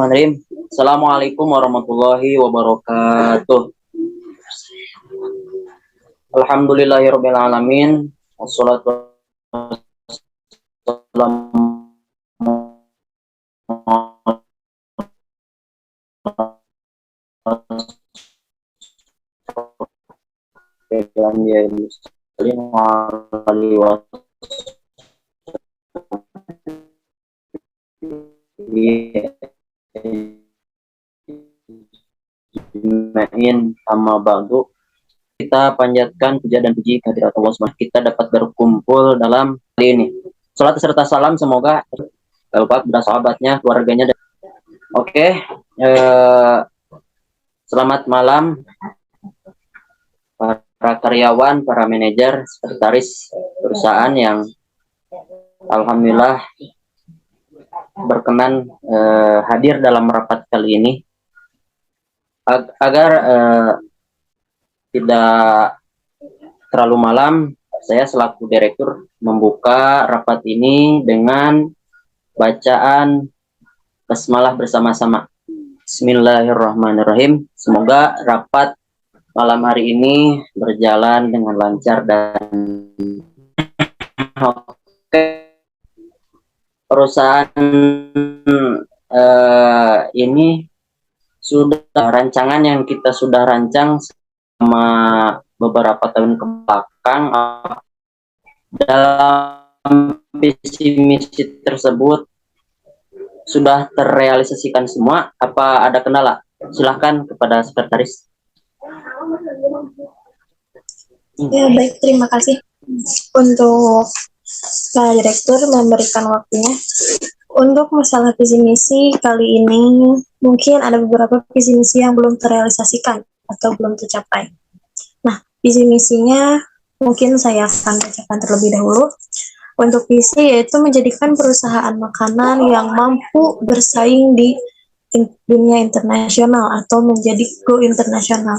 Bismillahirrahmanirrahim. Assalamualaikum warahmatullahi wabarakatuh. Alhamdulillahirabbil alamin. Wassalatu wassalamu sama ba'du. Kita panjatkan puja dan puji kehadirat Allah SWT. Kita dapat berkumpul dalam kali ini. Salat serta salam semoga Bapak dan sahabatnya, keluarganya. Oke, selamat malam para karyawan, para manajer, sekretaris perusahaan yang alhamdulillah berkenan hadir dalam rapat kali ini. Agar tidak terlalu malam, saya selaku direktur membuka rapat ini dengan bacaan basmalah bersama-sama. Bismillahirrahmanirrahim. Semoga rapat malam hari ini berjalan dengan lancar dan perusahaan ini sudah rancangan yang kita sudah rancang selama beberapa tahun ke belakang. Dalam visi misi tersebut sudah terrealisasikan semua. Apa ada kendala? Silahkan kepada sekretaris. Ya, baik, terima kasih untuk Pak Direktur memberikan waktunya. Untuk masalah visi misi kali ini, mungkin ada beberapa visi misi yang belum terrealisasikan atau belum tercapai. Nah, visi misinya mungkin saya akan bacakan terlebih dahulu. Untuk visi yaitu menjadikan perusahaan makanan yang mampu bersaing di dunia internasional atau menjadi go internasional.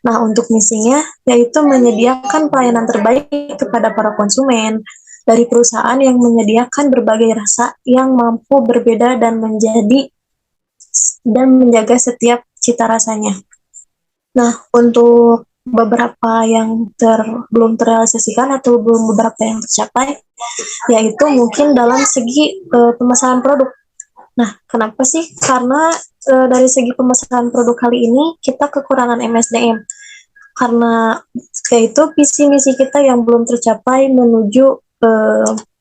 Nah, untuk misinya yaitu menyediakan pelayanan terbaik kepada para konsumen dari perusahaan yang menyediakan berbagai rasa yang mampu berbeda dan menjaga setiap cita rasanya. Nah, untuk beberapa yang belum terrealisasikan atau belum beberapa yang tercapai, yaitu mungkin dalam segi pemasaran produk. Nah, kenapa sih? Karena dari segi pemasaran produk kali ini kita kekurangan MSDM. Karena yaitu visi misi kita yang belum tercapai menuju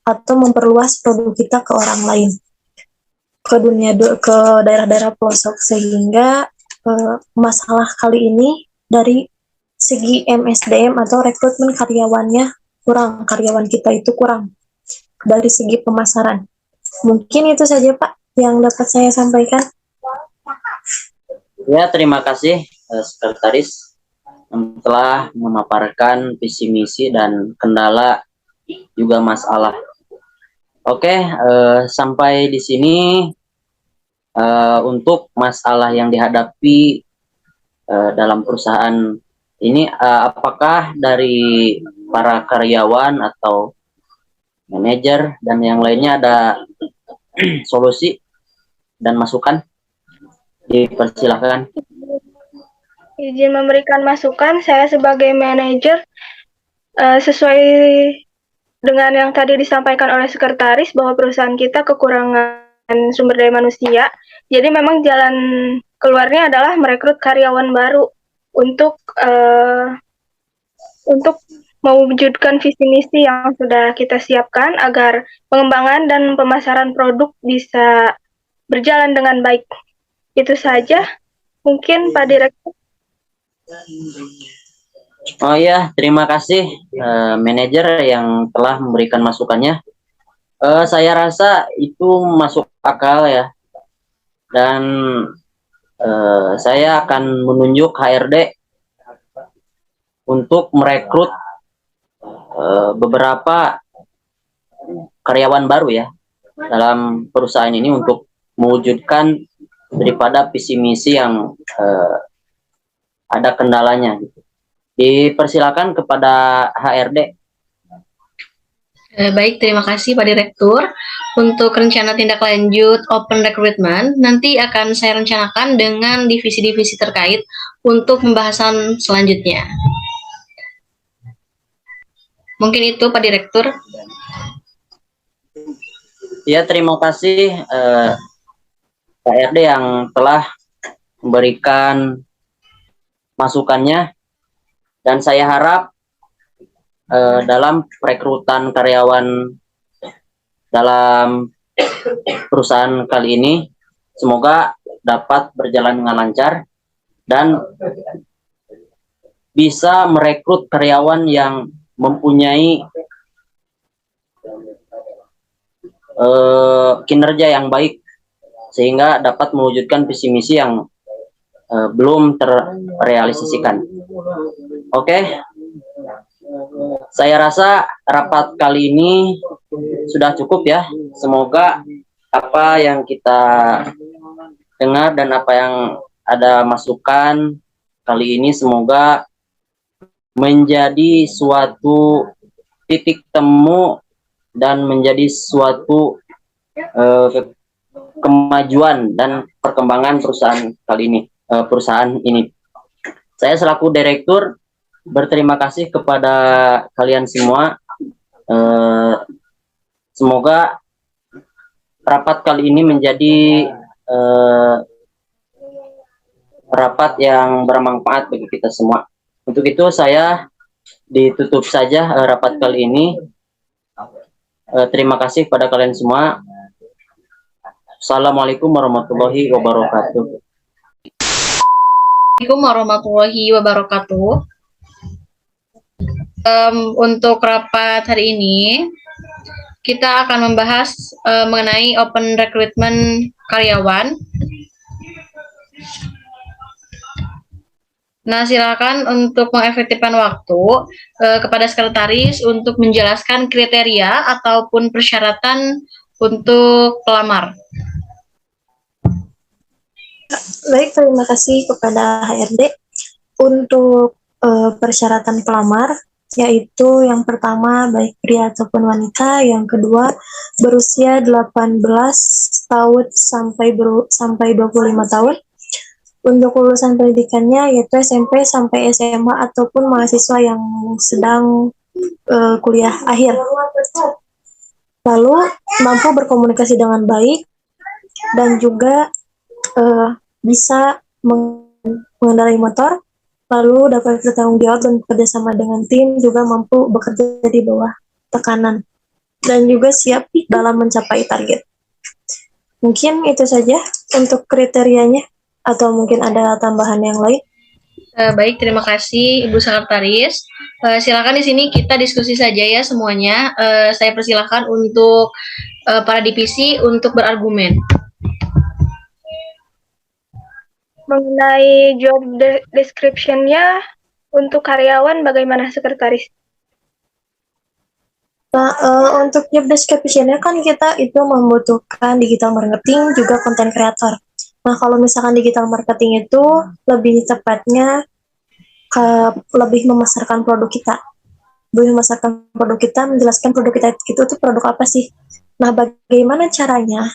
atau memperluas produk kita ke orang lain, ke daerah-daerah pelosok, sehingga masalah kali ini dari segi MSDM atau rekrutmen karyawannya kurang, karyawan kita itu kurang dari segi pemasaran. Mungkin itu saja Pak yang dapat saya sampaikan. Ya, terima kasih sekretaris telah memaparkan visi misi dan kendala juga masalah. Oke, sampai di sini untuk masalah yang dihadapi dalam perusahaan ini, apakah dari para karyawan atau manajer dan yang lainnya ada solusi dan masukan? Dipersilahkan. Izin memberikan masukan, saya sebagai manajer sesuai dengan yang tadi disampaikan oleh sekretaris bahwa perusahaan kita kekurangan sumber daya manusia. Jadi memang jalan keluarnya adalah merekrut karyawan baru untuk mewujudkan visi misi yang sudah kita siapkan agar pengembangan dan pemasaran produk bisa berjalan dengan baik. Itu saja. Mungkin Pak Direktur. Oh ya, terima kasih manajer yang telah memberikan masukannya. Saya rasa itu masuk akal ya. Dan saya akan menunjuk HRD untuk merekrut beberapa karyawan baru ya dalam perusahaan ini untuk mewujudkan daripada visi misi yang ada kendalanya gitu. Dipersilakan kepada HRD. Baik, terima kasih Pak Direktur. Untuk rencana tindak lanjut open recruitment, nanti akan saya rencanakan dengan divisi-divisi terkait untuk pembahasan selanjutnya. Mungkin itu Pak Direktur. Ya, terima kasih Pak RD yang telah memberikan masukannya, dan saya harap dalam perekrutan karyawan dalam perusahaan kali ini semoga dapat berjalan dengan lancar dan bisa merekrut karyawan yang mempunyai kinerja yang baik sehingga dapat mewujudkan visi misi yang belum terrealisasikan. Oke. Saya rasa rapat kali ini sudah cukup ya. Semoga apa yang kita dengar dan apa yang ada masukan kali ini semoga menjadi suatu titik temu dan menjadi suatu kemajuan dan perkembangan perusahaan kali ini, perusahaan ini. Saya selaku direktur berterima kasih kepada kalian semua. Semoga rapat kali ini menjadi rapat yang bermanfaat bagi kita semua. Untuk itu saya ditutup saja rapat kali ini. Terima kasih kepada kalian semua. Assalamualaikum warahmatullahi wabarakatuh. Assalamualaikum warahmatullahi wabarakatuh. Untuk rapat hari ini kita akan membahas mengenai open recruitment karyawan. Nah, silakan untuk mengefektifkan waktu kepada sekretaris untuk menjelaskan kriteria ataupun persyaratan untuk pelamar. Baik, terima kasih kepada HRD. Untuk persyaratan pelamar, yaitu yang pertama baik pria ataupun wanita, yang kedua berusia 18 tahun sampai 25 tahun. Untuk lulusan pendidikannya yaitu SMP sampai SMA ataupun mahasiswa yang sedang kuliah akhir. Lalu mampu berkomunikasi dengan baik dan juga bisa mengendarai motor, lalu dapat bertanggung jawab dan bekerja sama dengan tim, juga mampu bekerja di bawah tekanan, dan juga siap dalam mencapai target. Mungkin itu saja untuk kriterianya, atau mungkin ada tambahan yang lain? Baik, terima kasih Ibu Sekretaris. Silakan di sini kita diskusi saja ya semuanya. Saya persilakan untuk para divisi untuk berargumen. Mengenai job description-nya untuk karyawan bagaimana Sekretaris? Nah, untuk job description-nya kan kita itu membutuhkan digital marketing juga content creator. Nah, kalau misalkan digital marketing itu lebih tepatnya lebih memasarkan produk kita. Lebih memasarkan produk kita, menjelaskan produk kita itu tuh produk apa sih. Nah, bagaimana caranya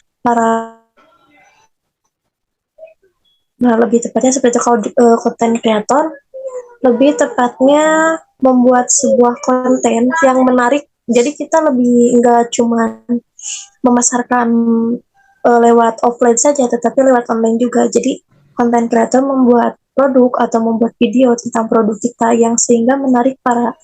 lebih tepatnya seperti kalau content creator, lebih tepatnya membuat sebuah konten yang menarik. Jadi kita lebih nggak cuma memasarkan lewat offline saja, tetapi lewat online juga. Jadi content creator membuat produk atau membuat video tentang produk kita yang sehingga menarik para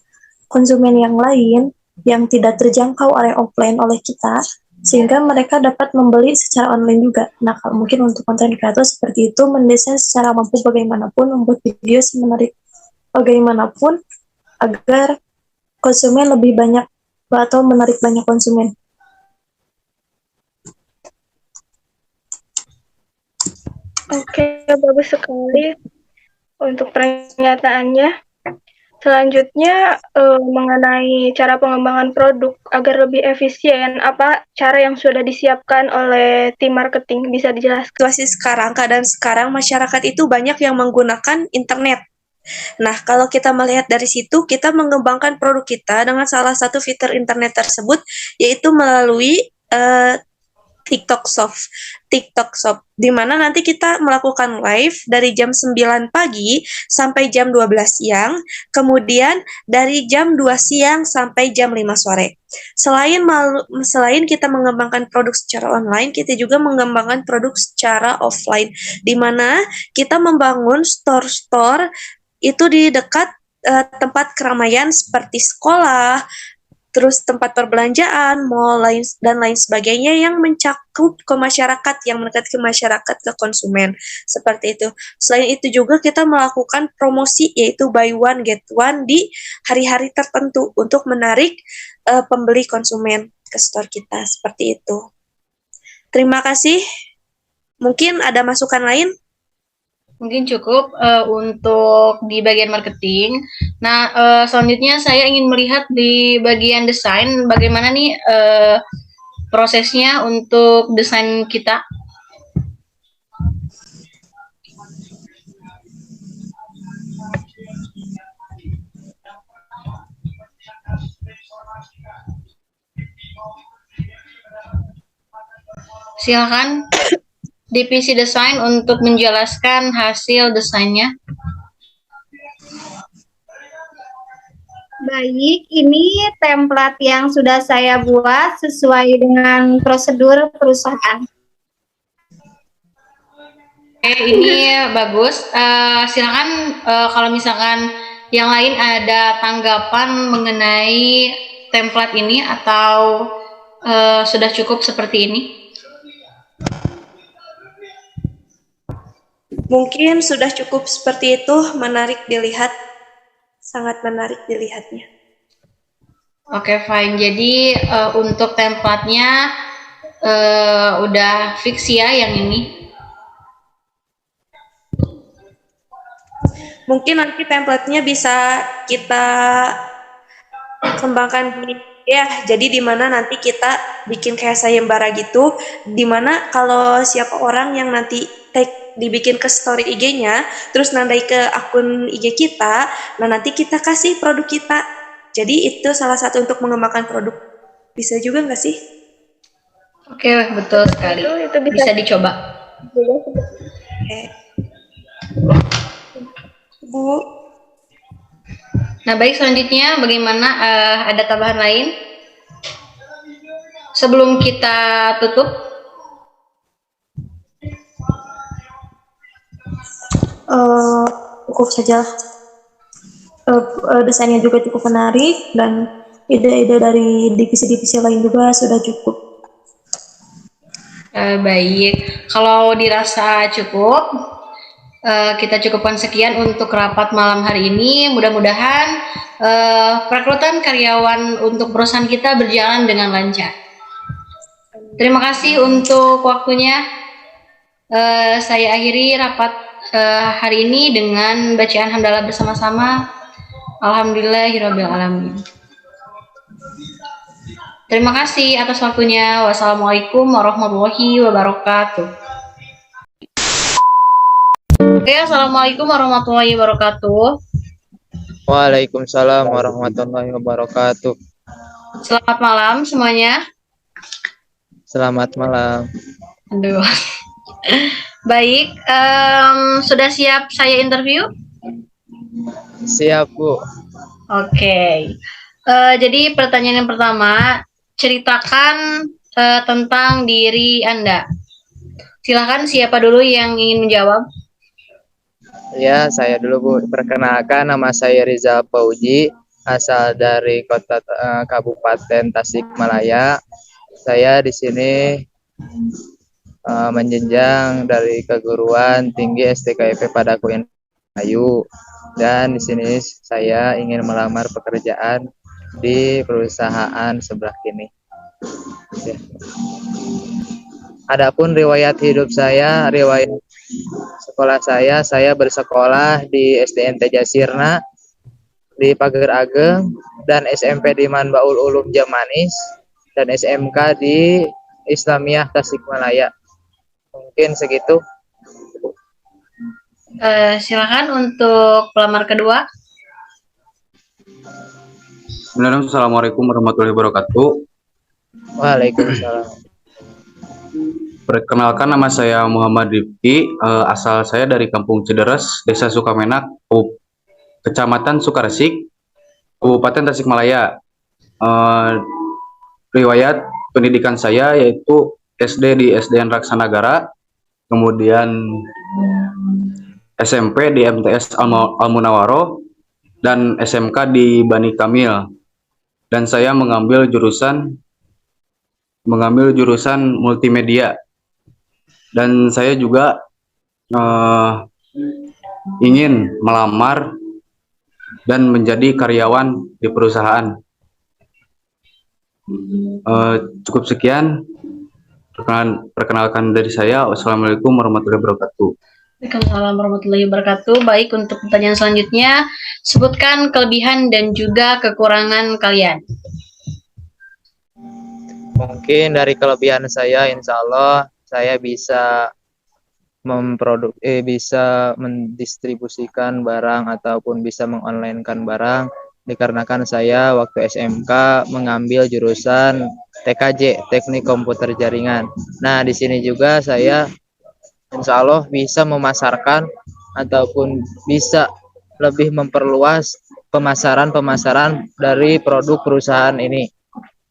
konsumen yang lain yang tidak terjangkau oleh offline oleh kita, sehingga mereka dapat membeli secara online juga. Nah, kalau mungkin untuk content creator seperti itu, mendesain secara mampu bagaimanapun, membuat video semenarik bagaimanapun agar konsumen lebih banyak atau menarik banyak konsumen. Oke, bagus sekali untuk pernyataannya. Selanjutnya, mengenai cara pengembangan produk agar lebih efisien, apa cara yang sudah disiapkan oleh tim marketing? Bisa dijelaskan? Situasi sekarang, keadaan sekarang, masyarakat itu banyak yang menggunakan internet. Nah, kalau kita melihat dari situ, kita mengembangkan produk kita dengan salah satu fitur internet tersebut, yaitu melalui TikTok Shop. TikTok Shop, di mana nanti kita melakukan live dari jam 9 pagi sampai jam 12 siang, kemudian dari jam 2 siang sampai jam 5 sore. Selain kita mengembangkan produk secara online, kita juga mengembangkan produk secara offline, di mana kita membangun store-store itu di dekat tempat keramaian seperti sekolah, terus tempat perbelanjaan, mall, dan lain sebagainya yang mencakup ke masyarakat, yang mendekat ke masyarakat, ke konsumen. Seperti itu. Selain itu juga kita melakukan promosi, yaitu buy one, get one di hari-hari tertentu untuk menarik pembeli konsumen ke store kita. Seperti itu. Terima kasih. Mungkin ada masukan lain? Mungkin cukup untuk di bagian marketing. Nah, selanjutnya saya ingin melihat di bagian desain, bagaimana nih prosesnya untuk desain kita. Silakan divisi desain untuk menjelaskan hasil desainnya. Baik, ini template yang sudah saya buat sesuai dengan prosedur perusahaan. Oke, ini bagus. Silakan kalau misalkan yang lain ada tanggapan mengenai template ini atau sudah cukup seperti ini? Mungkin sudah cukup seperti itu, menarik dilihat, sangat menarik dilihatnya. Oke, fine. Jadi untuk templatenya udah fix ya yang ini. Mungkin nanti templatenya bisa kita kembangkan ya, jadi dimana nanti kita bikin kayak sayembara gitu, dimana kalau siapa orang yang nanti dibikin ke story IG-nya, terus nandai ke akun IG kita, nah nanti kita kasih produk kita. Jadi itu salah satu untuk mengembangkan produk. Bisa juga nggak sih? Oke, betul sekali. Itu bisa dicoba. Oke. Bu. Nah, baik, selanjutnya bagaimana ada tambahan lain? Sebelum kita tutup. Cukup saja. Desainnya juga cukup menarik dan ide-ide dari divisi-divisi lain juga sudah cukup. Baik, kalau dirasa cukup, kita cukupkan sekian untuk rapat malam hari ini. Mudah-mudahan perekrutan karyawan untuk perusahaan kita berjalan dengan lancar. Terima kasih untuk waktunya. Saya akhiri rapat hari ini dengan bacaan hamdalah bersama-sama. Alhamdulillahirabbil alamin. Terima kasih atas waktunya. Wassalamualaikum warahmatullahi wabarakatuh. Oke, assalamualaikum warahmatullahi wabarakatuh. Waalaikumsalam warahmatullahi wabarakatuh. Selamat malam semuanya. Selamat malam. Aduh. Baik, sudah siap saya interview? Siap, Bu. Oke. Jadi pertanyaan yang pertama, ceritakan tentang diri Anda. Silakan, siapa dulu yang ingin menjawab? Ya, saya dulu, Bu. Perkenalkan, nama saya Rizal Fauji, asal dari kota Kabupaten Tasikmalaya. Saya di sini menjenjang dari keguruan tinggi STKIP Padaku Indramayu, dan di sini saya ingin melamar pekerjaan di perusahaan sebelah kini. Ya. Adapun riwayat hidup saya, riwayat sekolah saya bersekolah di SDN Tejasirna di Pager Ageng, dan SMP di Manbaul Ulum Jamanis, dan SMK di Islamiyah Tasikmalaya. Mungkin segitu. Silakan untuk pelamar kedua. Bismillahirrahmanirrahim. Assalamualaikum warahmatullahi wabarakatuh. Waalaikumsalam. Perkenalkan, nama saya Muhammad Rifki. Asal saya dari Kampung Cederes, Desa Sukamenak, Kecamatan Sukaresik, Kabupaten Tasikmalaya. Riwayat pendidikan saya yaitu SD di SDN Raksanagara, kemudian SMP di MTS Al Munawwaroh, dan SMK di Bani Kamil. Dan saya mengambil jurusan multimedia. Dan saya juga ingin melamar dan menjadi karyawan di perusahaan. Cukup sekian perkenalkan dari saya. Wassalamualaikum warahmatullahi wabarakatuh. Waalaikumsalam warahmatullahi wabarakatuh. Baik, untuk pertanyaan selanjutnya, sebutkan kelebihan dan juga kekurangan kalian. Mungkin dari kelebihan saya, insya Allah saya bisa bisa mendistribusikan barang ataupun bisa mengonlinekan barang, dikarenakan saya waktu SMK mengambil jurusan TKJ, Teknik Komputer Jaringan. Nah, di sini juga saya insya Allah bisa memasarkan ataupun bisa lebih memperluas pemasaran dari produk perusahaan ini.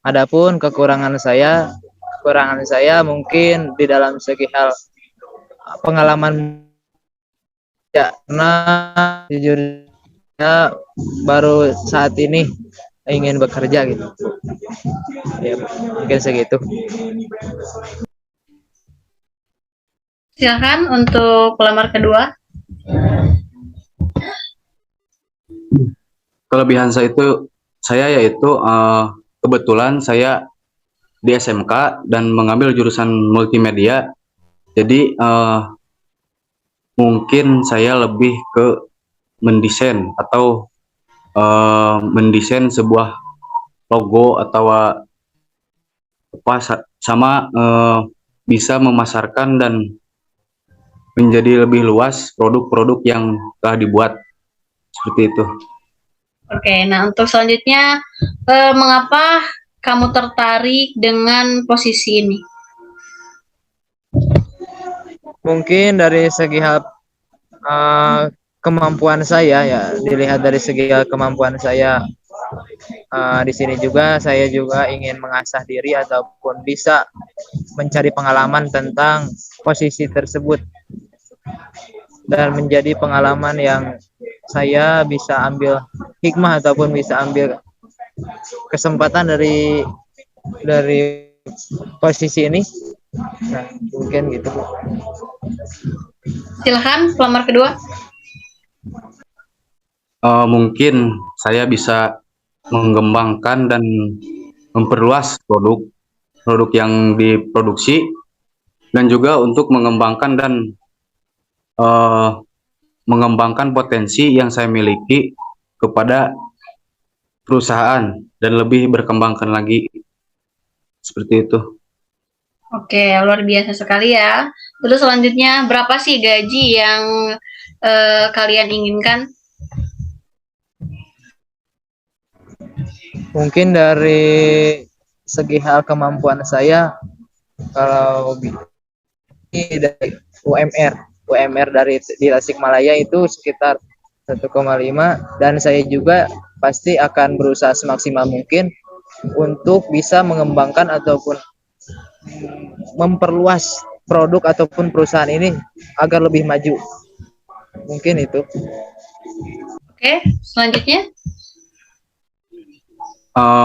Adapun kekurangan saya mungkin di dalam segi hal pengalaman, ya, karena jujurnya baru saat ini ingin bekerja gitu. Ya, mungkin segitu. Silakan untuk pelamar kedua. Kelebihan saya yaitu kebetulan saya di SMK dan mengambil jurusan multimedia. Jadi mungkin saya lebih ke mendesain atau mendesain sebuah logo atau sama bisa memasarkan dan menjadi lebih luas produk-produk yang telah dibuat, seperti itu. Oke, nah untuk selanjutnya, mengapa kamu tertarik dengan posisi ini? Mungkin dari segi hal kemampuan saya, ya, dilihat dari segi kemampuan saya, di sini juga saya juga ingin mengasah diri ataupun bisa mencari pengalaman tentang posisi tersebut dan menjadi pengalaman yang saya bisa ambil hikmah ataupun bisa ambil kesempatan dari posisi ini. Nah, mungkin gitu. Silakan pelamar kedua. Mungkin saya bisa mengembangkan dan memperluas produk yang diproduksi, dan juga untuk mengembangkan dan mengembangkan potensi yang saya miliki kepada perusahaan dan lebih berkembangkan lagi, seperti itu. Oke, luar biasa sekali ya. Terus selanjutnya, berapa sih gaji yang kalian inginkan? Mungkin dari segi hal kemampuan saya, kalau dari UMR dari di Tasikmalaya itu sekitar 1,5, dan saya juga pasti akan berusaha semaksimal mungkin untuk bisa mengembangkan ataupun memperluas produk ataupun perusahaan ini agar lebih maju. Mungkin itu. Oke, selanjutnya.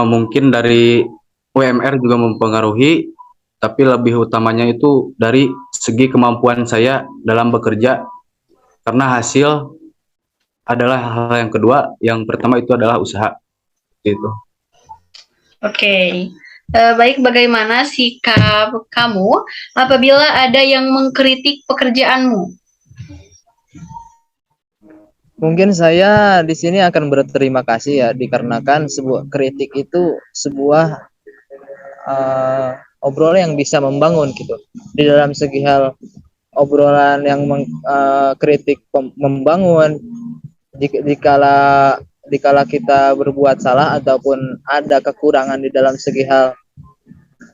Mungkin dari UMR juga mempengaruhi, tapi lebih utamanya itu dari segi kemampuan saya dalam bekerja, karena hasil adalah hal yang kedua. Yang pertama itu adalah usaha, gitu. Oke. Baik, bagaimana sikap kamu apabila ada yang mengkritik pekerjaanmu? Mungkin saya di sini akan berterima kasih, ya, dikarenakan sebuah kritik itu sebuah obrolan yang bisa membangun gitu. Di dalam segi hal obrolan yang kritik membangun. Dikala kita berbuat salah ataupun ada kekurangan di dalam segi hal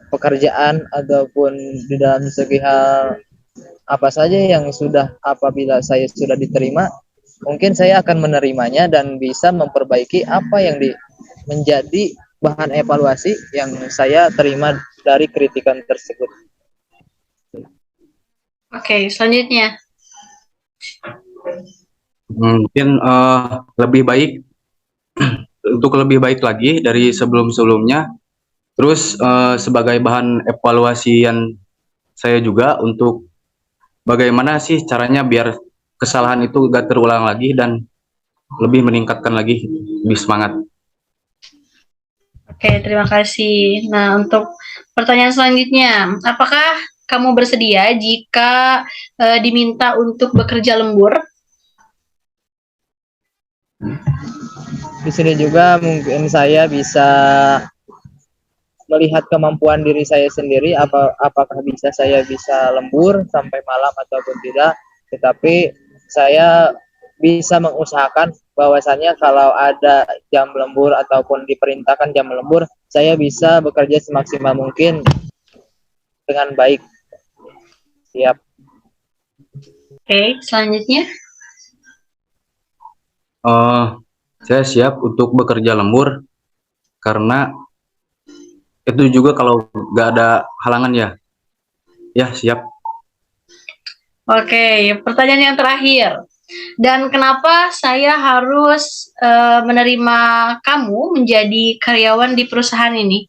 pekerjaan ataupun di dalam segi hal apa saja yang apabila saya sudah diterima, mungkin saya akan menerimanya dan bisa memperbaiki apa yang menjadi bahan evaluasi yang saya terima dari kritikan tersebut. Oke, selanjutnya. Mungkin lebih baik untuk lebih baik lagi dari sebelum-sebelumnya. Terus sebagai bahan evaluasian saya juga untuk bagaimana sih caranya biar kesalahan itu gak terulang lagi dan lebih meningkatkan lagi, lebih semangat. Oke, terima kasih. Nah, untuk pertanyaan selanjutnya, apakah kamu bersedia jika diminta untuk bekerja lembur? Di sini juga mungkin saya bisa melihat kemampuan diri saya sendiri, apakah saya bisa lembur sampai malam ataupun tidak. Tetapi saya bisa mengusahakan bahwasannya kalau ada jam lembur ataupun diperintahkan jam lembur, saya bisa bekerja semaksimal mungkin dengan baik. Siap. Oke, selanjutnya. Saya siap untuk bekerja lembur karena itu juga kalau nggak ada halangan ya. Ya, siap. Oke, pertanyaan yang terakhir. Dan kenapa saya harus menerima kamu menjadi karyawan di perusahaan ini?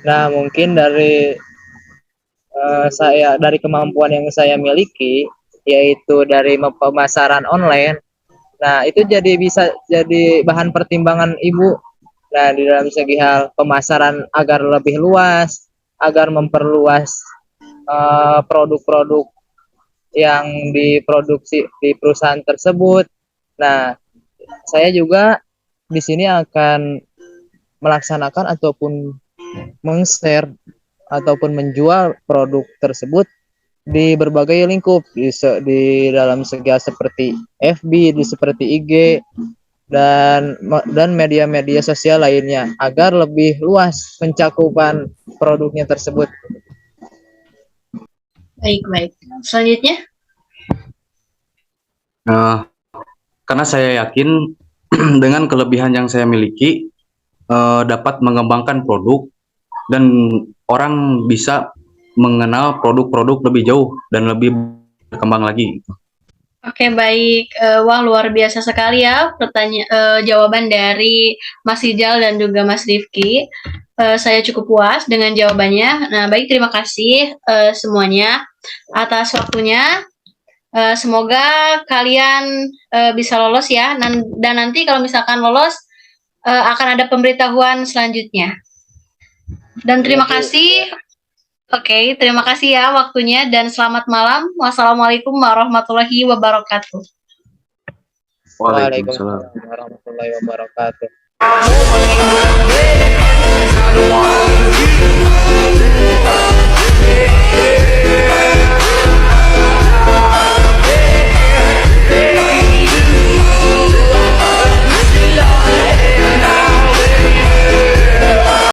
Nah, mungkin dari dari kemampuan yang saya miliki, yaitu dari pemasaran online. Nah, itu bisa jadi bahan pertimbangan Ibu. Nah, di dalam segi hal pemasaran agar lebih luas, agar memperluas produk-produk yang diproduksi di perusahaan tersebut. Nah, saya juga di sini akan melaksanakan ataupun meng-share ataupun menjual produk tersebut di berbagai lingkup di dalam segi seperti FB, seperti IG dan media-media sosial lainnya agar lebih luas pencakupan produknya tersebut. Baik. Selanjutnya. Karena saya yakin dengan kelebihan yang saya miliki dapat mengembangkan produk dan orang bisa mengenal produk-produk lebih jauh dan lebih berkembang lagi. Oke, baik. Wah, luar biasa sekali ya jawaban dari Mas Rijal dan juga Mas Rifki. Saya cukup puas dengan jawabannya. Nah, baik, terima kasih semuanya atas waktunya. Semoga kalian bisa lolos ya. Dan nanti kalau misalkan lolos, akan ada pemberitahuan selanjutnya. Dan terima kasih. Oke, terima kasih ya waktunya dan selamat malam. Wassalamualaikum warahmatullahi wabarakatuh. Waalaikumsalam warahmatullahi wabarakatuh.